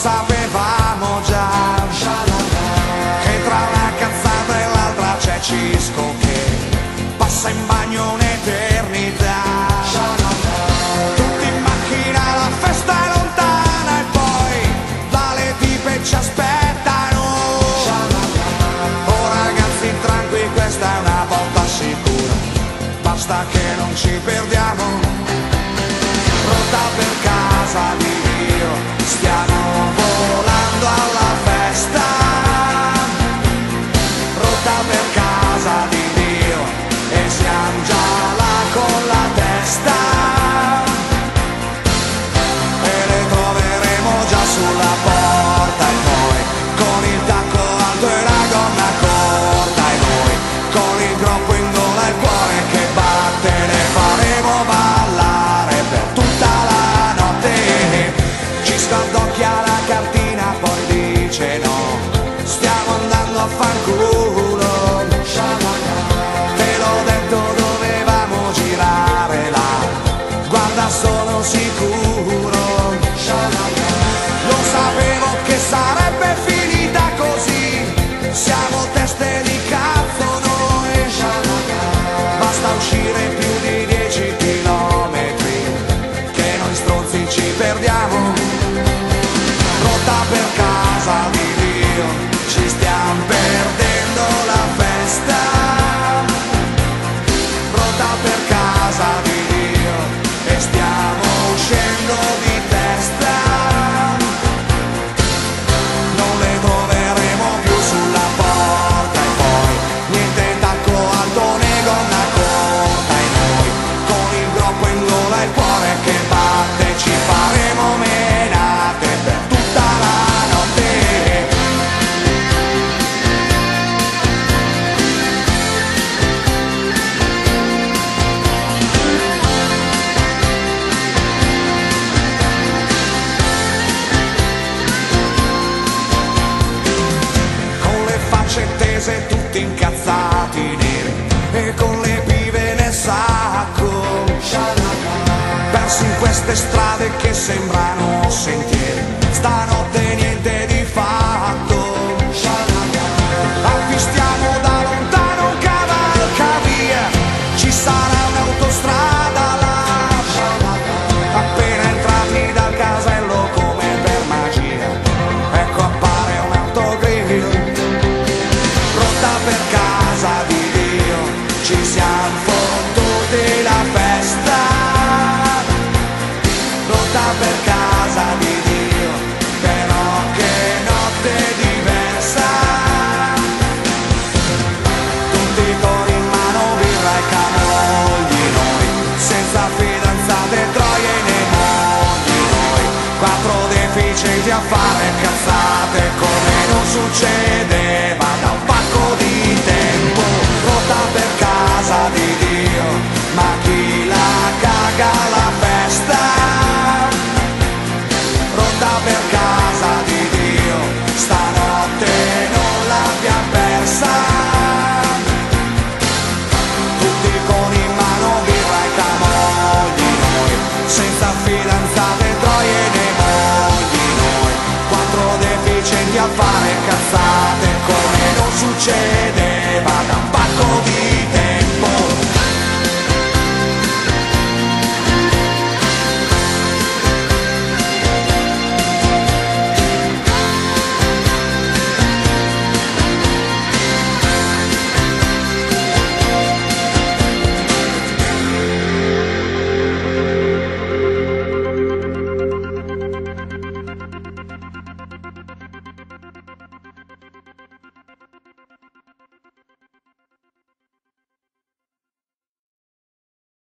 Sapevamo già che tra una cazzata e l'altra c'è Cisco che passa in bagno un'eternità. Tutti in macchina, la festa è lontana e poi dalle tipe ci aspettano. Oh ragazzi tranquilli, questa è una volta sicura, basta che non ci perdiamo. Pronta per casa di Dio, stiamo volando alla festa, rotta per casa di Dio e siamo già là con la testa e le troveremo già sulla porta e poi con il tacco alto e la gonna corta e noi con il groppo in gola e il cuore che batte le faremo ballare per tutta la notte. Ci scaldocchia la cartina, poi dice no, stiamo andando a fanculo. Te l'ho detto, dovevamo girare là, guarda sono sicuro. Lo sapevo che sarebbe finita così, siamo teste di cazzo noi. Basta uscire più di 10 chilometri che noi stronzi ci perdiamo. Rotta per casa di Dio, ci stiamo perdendo la festa. Rotta per casa di Dio e stiamo uscendo di testa. Non le troveremo più sulla porta e poi niente tacco alto né gonna corta e noi con il groppo in gola e il cuore che batte ci faremo menate per tutta la notte. Con le facce tese tutti incazzati neri e con le pive nel sacco, persi in queste strade che sembrano sentieri, stanotte niente di fatto. Avvistiamo da lontano un cavalcavia, ci sarà un'autostrada là. Appena entrati dal casello come per magia, ecco appare un autogrill. Pronta per casa di Dio, ci siamo fottuti la festa. Pronta per casa di Dio, però che notte diversa. Tutti con in mano birra e camogli noi, senza fidanzate, troie nei mondi noi, quattro deficienti a fare cazzate come non succedeva da un pacco di tempo. Rotta per casa di Dio, ma chi la caga la festa. Rotta per casa di Dio, stanotte non l'abbiamo persa. Tutti con in mano birra e camogli noi, senza fidanzate, troie nei mogli noi, quattro deficienti a fare cazzate come non succedeva da un